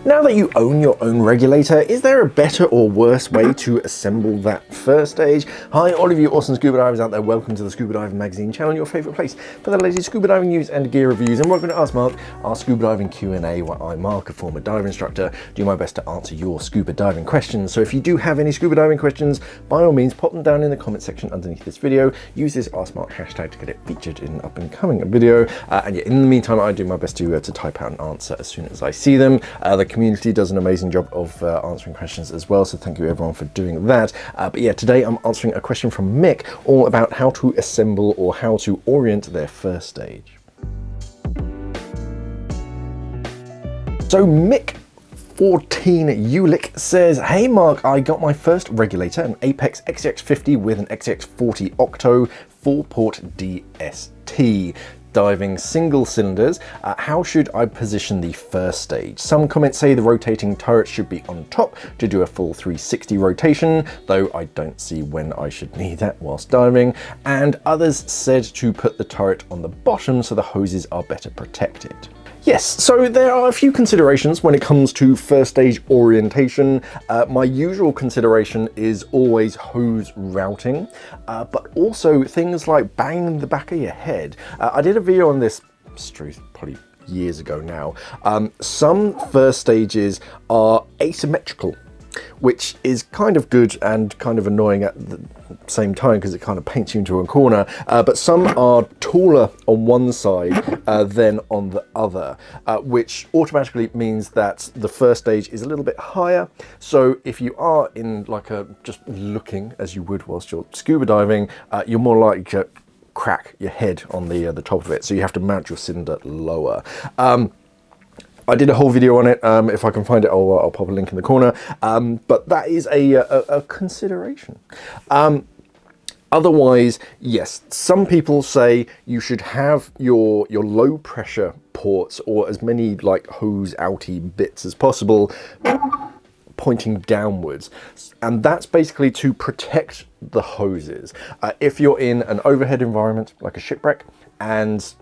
Now that you own your own regulator, is there a better or worse way to assemble that first stage? Hi, all of you awesome scuba divers out there. Welcome to the Scuba Diver Magazine channel, your favourite place for the latest scuba diving news and gear reviews. And welcome to Ask Mark, our scuba diving Q&A, where I, Mark, a former diver instructor, do my best to answer your scuba diving questions. So if you do have any scuba diving questions, by all means, pop them down in the comment section underneath this video. Use this Ask Mark hashtag to get it featured in an up and coming video. And yeah, in the meantime, I do my best to type out an answer as soon as I see them. The community does an amazing job of answering questions as well, so thank you everyone for doing that. But yeah, today I'm answering a question from Mick all about how to assemble or how to orient their first stage. So Mick 14 Ulick says, hey Mark, I got my first regulator, an Apeks XCX50 with an XCX40 octo 4-port DST. Diving single cylinders, how should I position the first stage? Some comments say the rotating turret should be on top to do a full 360 rotation, though I don't see when I should need that whilst diving, and others said to put the turret on the bottom so the hoses are better protected. Yes, so there are a few considerations when it comes to first stage orientation. My usual consideration is always hose routing, but also things like banging the back of your head. I did a video on this, probably years ago now. Some first stages are asymmetrical, which is kind of good and kind of annoying at the same time because it kind of paints you into a corner, but some are taller on one side than on the other, which automatically means that the first stage is a little bit higher. So if you are in like just looking as you would whilst you're scuba diving, you're more likely to crack your head on the top of it, so you have to mount your cylinder lower. I did a whole video on it. If I can find it, I'll pop a link in the corner. But that is a consideration. Otherwise, yes, some people say you should have your low pressure ports or as many like hose outy bits as possible pointing downwards. And that's basically to protect the hoses. If you're in an overhead environment like a shipwreck and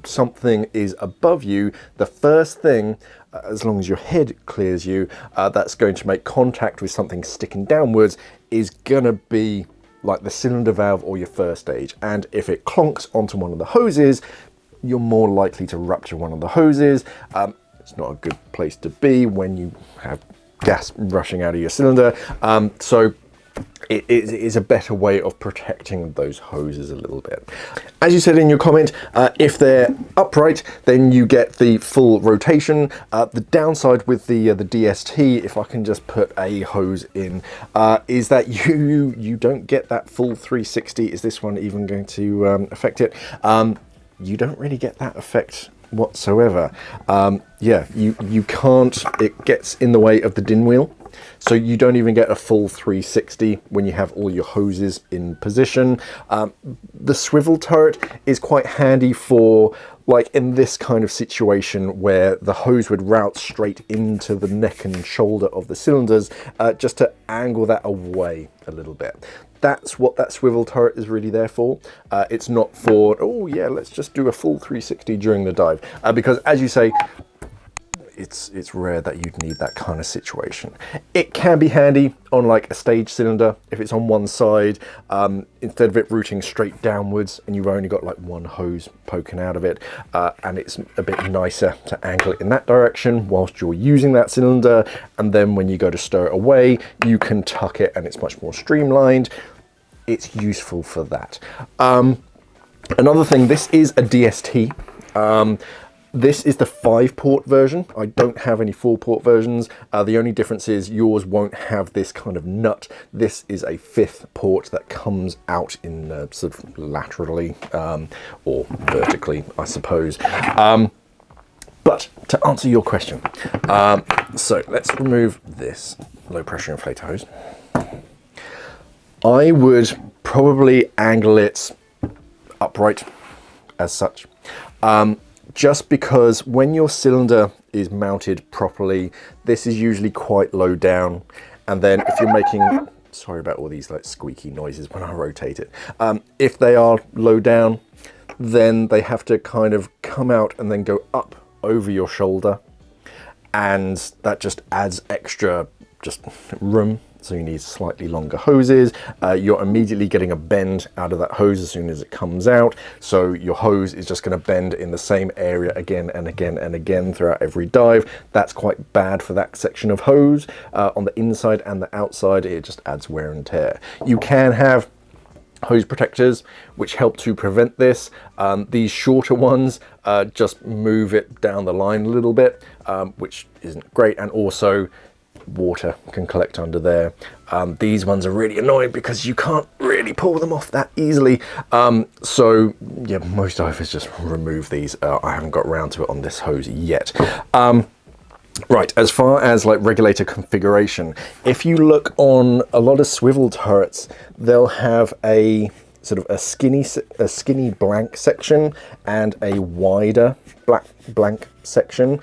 something is above you, the first thing, as long as your head clears you, that's going to make contact with something sticking downwards is gonna be like the cylinder valve or your first stage. And if it clonks onto one of the hoses, you're more likely to rupture one of the hoses. It's not a good place to be when you have gas rushing out of your cylinder. So it is a better way of protecting those hoses a little bit. As you said in your comment, if they're upright, then you get the full rotation. The downside with the DST, if I can just put a hose in, is that you don't get that full 360. Is this one even going to affect it? You don't really get that effect whatsoever. Yeah, you can't, it gets in the way of the din wheel. So you don't even get a full 360 when you have all your hoses in position. The swivel turret is quite handy for like in this kind of situation where the hose would route straight into the neck and shoulder of the cylinders, just to angle that away a little bit. That's what that swivel turret is really there for. It's not for, oh yeah, let's just do a full 360 during the dive. Because as you say, it's rare that you'd need that kind of situation. It can be handy on like a stage cylinder if it's on one side, instead of it routing straight downwards and you've only got like one hose poking out of it, and it's a bit nicer to angle it in that direction whilst you're using that cylinder, and then when you go to stow it away you can tuck it and it's much more streamlined. It's useful for that. Another thing, this is a DST. This is the 5-port version. I don't have any 4-port versions. The only difference is yours won't have this kind of nut. This is a 5th port that comes out in sort of laterally or vertically, I suppose. But to answer your question, so let's remove this low pressure inflator hose. I would probably angle it upright as such. Just because when your cylinder is mounted properly, this is usually quite low down. And then if you're making, sorry about all these like squeaky noises when I rotate it. If they are low down, then they have to kind of come out and then go up over your shoulder. and that just adds extra room. So you need slightly longer hoses. You're immediately getting a bend out of that hose as soon as it comes out. So your hose is just going to bend in the same area again and again and again throughout every dive. That's quite bad for that section of hose. On the inside and the outside, it just adds wear and tear. You can have hose protectors which help to prevent this. These shorter ones just move it down the line a little bit, which isn't great, and also water can collect under there. These ones are really annoying because you can't really pull them off that easily. So yeah, most divers just remove these. I haven't got around to it on this hose yet. Right, as far as like regulator configuration, if you look on a lot of swivel turrets, they'll have a sort of a skinny blank section and a wider blank section.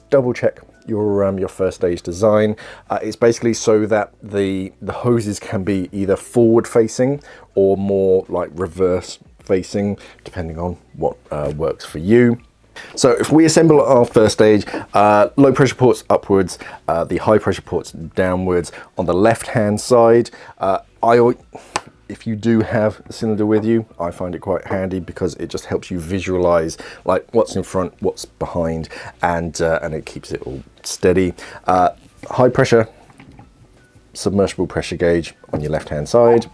Double check your first stage design. It's basically so that the hoses can be either forward facing or more like reverse facing, depending on what works for you. So if we assemble our first stage, low pressure ports upwards, the high pressure ports downwards. On the left hand side, if you do have a cylinder with you, I find it quite handy because it just helps you visualize like what's in front, what's behind, and it keeps it all steady. High pressure submersible pressure gauge on your left hand side.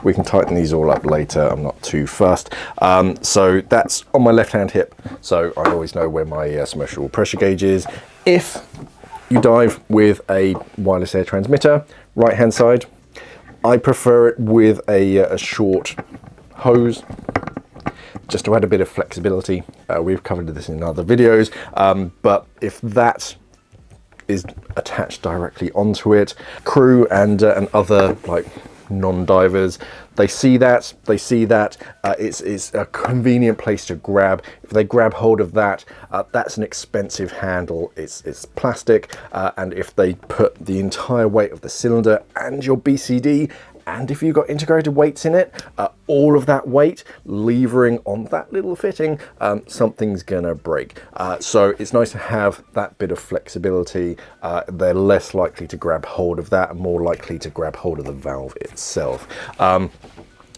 We can tighten these all up later, I'm not too fussed. So that's on my left hand hip, so I always know where my submersible pressure gauge is. If you dive with a wireless air transmitter, right hand side, I prefer it with a short hose, just to add a bit of flexibility. We've covered this in other videos, but if that is attached directly onto it, crew and other like non-divers, they see that it's a convenient place to grab. If they grab hold of that, that's an expensive handle. It's plastic, and if they put the entire weight of the cylinder and your BCD, and if you've got integrated weights in it, all of that weight levering on that little fitting, something's gonna break. So it's nice to have that bit of flexibility. They're less likely to grab hold of that and more likely to grab hold of the valve itself.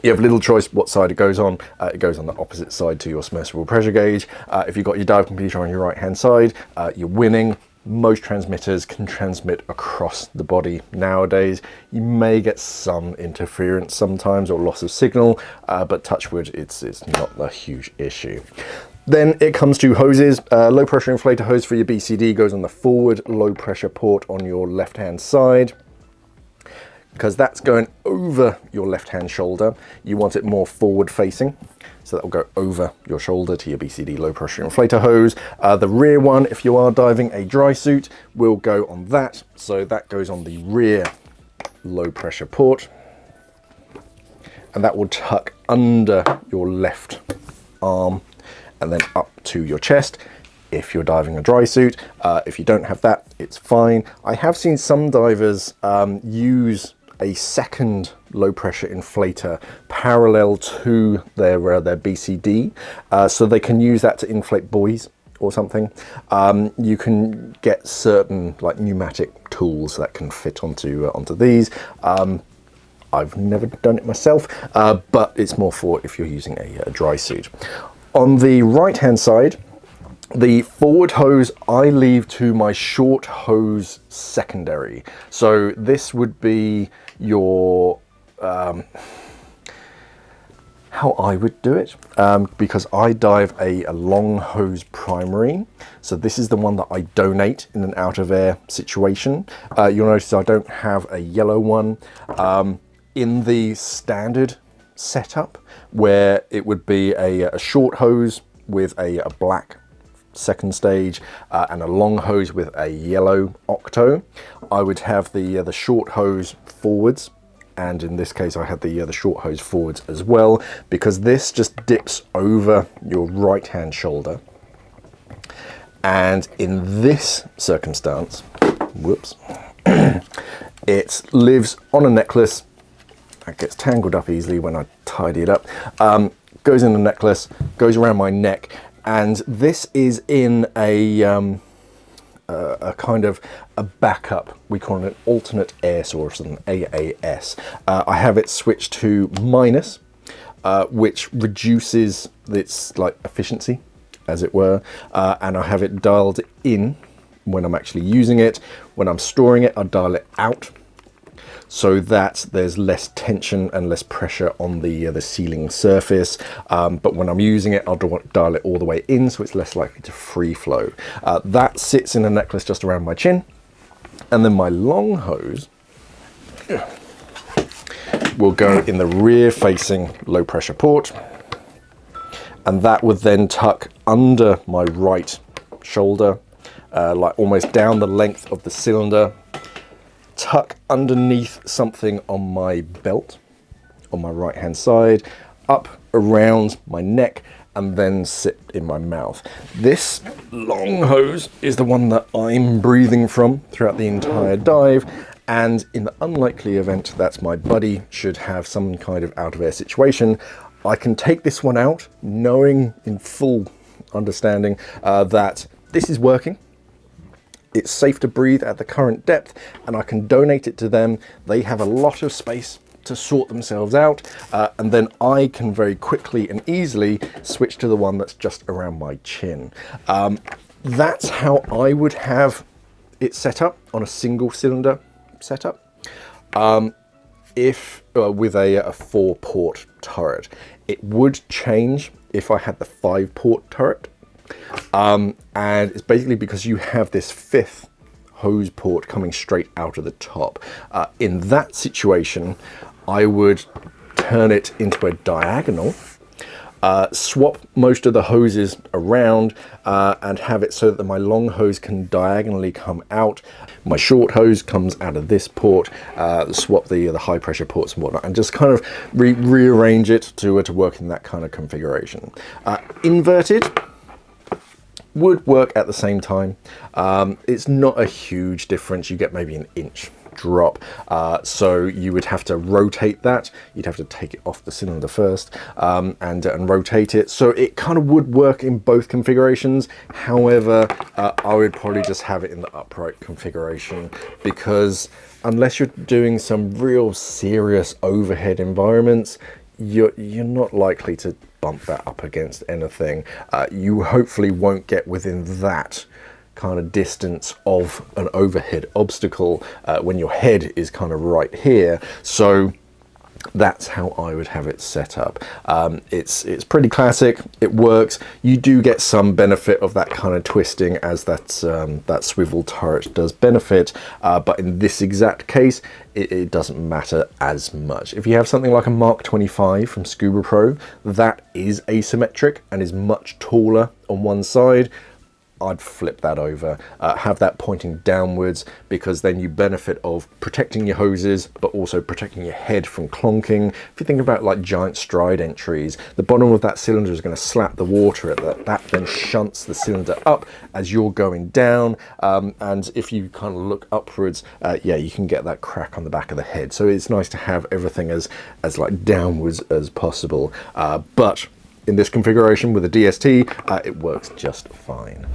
You have little choice what side it goes on. It goes on the opposite side to your submersible pressure gauge. If you've got your dive computer on your right hand side, you're winning. Most transmitters can transmit across the body nowadays. You may get some interference sometimes or loss of signal, but touch wood, it's not a huge issue. Then it comes to hoses. Low pressure inflator hose for your BCD goes on the forward low pressure port on your left hand side, because that's going over your left hand shoulder. You want it more forward facing, so that will go over your shoulder to your BCD low pressure inflator hose. The rear one, if you are diving a dry suit, will go on that, so that goes on the rear low pressure port, and that will tuck under your left arm and then up to your chest if you're diving a dry suit. If you don't have that, it's fine. I have seen some divers use a second low pressure inflator parallel to their BCD, so they can use that to inflate buoys or something. You can get certain like pneumatic tools that can fit onto these. I've never done it myself, but it's more for if you're using a dry suit. On the right hand side, the forward hose I leave to my short hose secondary. So this would be your, how I would do it, because I dive a long hose primary. So this is the one that I donate in an out of air situation. You'll notice I don't have a yellow one. In the standard setup, where it would be a short hose with a black second stage and a long hose with a yellow octo, I would have the short hose forwards, and in this case I had the short hose forwards as well, because this just dips over your right hand shoulder, and in this circumstance, whoops, it lives on a necklace. It gets tangled up easily when I tidy it up. Goes in the necklace, goes around my neck, and this is in a kind of a backup. We call it an alternate air source, an AAS. I have it switched to minus, which reduces its like efficiency, as it were, and I have it dialed in when I'm actually using it. When I'm storing it, I dial it out so that there's less tension and less pressure on the sealing surface. But when I'm using it, I'll dial it all the way in, so it's less likely to free flow. That sits in a necklace just around my chin. And then my long hose will go in the rear facing low pressure port. And that would then tuck under my right shoulder, like almost down the length of the cylinder, tuck underneath something on my belt on my right hand side, up around my neck, and then sit in my mouth. This long hose is the one that I'm breathing from throughout the entire dive, and in the unlikely event that my buddy should have some kind of out of air situation, I can take this one out knowing in full understanding that this is working. It's safe to breathe at the current depth, and I can donate it to them. They have a lot of space to sort themselves out, and then I can very quickly and easily switch to the one that's just around my chin. That's how I would have it set up on a single cylinder setup. If with a 4-port turret. It would change if I had the 5-port turret. And it's basically because you have this 5th hose port coming straight out of the top. In that situation, I would turn it into a diagonal, swap most of the hoses around, and have it so that my long hose can diagonally come out. My short hose comes out of this port, swap the high pressure ports and whatnot, and just kind of rearrange it to work in that kind of configuration. Inverted would work at the same time. It's not a huge difference. You get maybe an inch drop, so you would have to rotate that. You'd have to take it off the cylinder first, and rotate it, so it kind of would work in both configurations. However, I would probably just have it in the upright configuration, because unless you're doing some real serious overhead environments, you're not likely to bump that up against anything. You hopefully won't get within that kind of distance of an overhead obstacle when your head is kind of right here. So that's how I would have it set up. It's pretty classic. It works. You do get some benefit of that kind of twisting, as that swivel turret does benefit, but in this exact case, it doesn't matter as much. If you have something like a Mark 25 from Scuba Pro, that is asymmetric and is much taller on one side, I'd flip that over, have that pointing downwards, because then you benefit of protecting your hoses, but also protecting your head from clonking. If you think about like giant stride entries, the bottom of that cylinder is going to slap the water at that then shunts the cylinder up as you're going down. And if you kind of look upwards, yeah, you can get that crack on the back of the head. So it's nice to have everything as like downwards as possible. But in this configuration with a DST, it works just fine.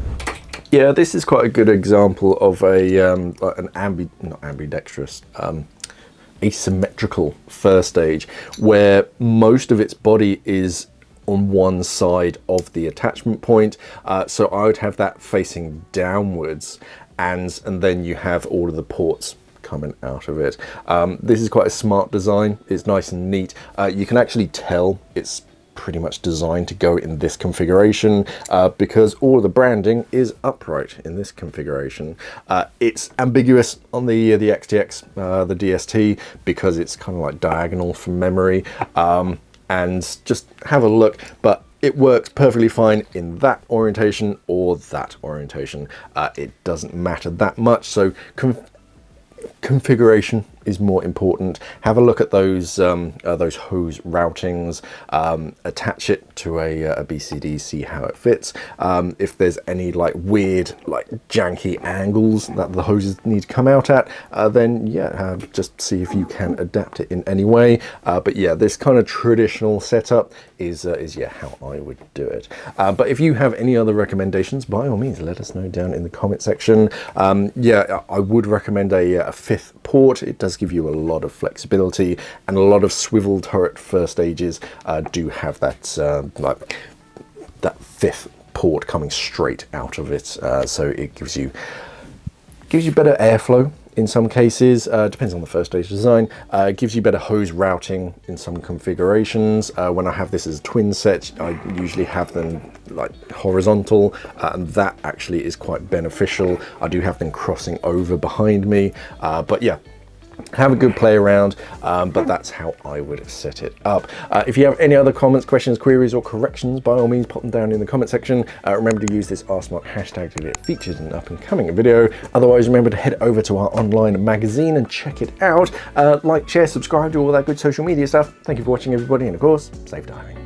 Yeah, this is quite a good example of an ambidextrous, asymmetrical first stage, where most of its body is on one side of the attachment point. So I would have that facing downwards, and then you have all of the ports coming out of it. This is quite a smart design. It's nice and neat. You can actually tell it's pretty much designed to go in this configuration, because all of the branding is upright in this configuration. It's ambiguous on the XTX, the DST, because it's kind of like diagonal from memory, and just have a look, but it works perfectly fine in that orientation or that orientation. It doesn't matter that much, so configuration is more important. Have a look at those hose routings, attach it to a BCD, see how it fits. If there's any like weird, like janky angles that the hoses need to come out at, then yeah, just see if you can adapt it in any way. But yeah, this kind of traditional setup is yeah, how I would do it. But if you have any other recommendations, by all means, let us know down in the comment section. Yeah, I would recommend a fifth port. It does give you a lot of flexibility, and a lot of swivel turret first stages do have that like that fifth port coming straight out of it, so it gives you better airflow in some cases. Depends on the first stage design. It gives you better hose routing in some configurations. When I have this as a twin set, I usually have them like horizontal, and that actually is quite beneficial. I do have them crossing over behind me, but yeah, have a good play around, but that's how I would set it up. If you have any other comments, questions, queries, or corrections, by all means pop them down in the comment section. Remember to use this @smart hashtag to get featured in an up and coming video. Otherwise, remember to head over to our online magazine and check it out. Like, share, subscribe, do all that good social media stuff. Thank you for watching, everybody, and of course, safe diving.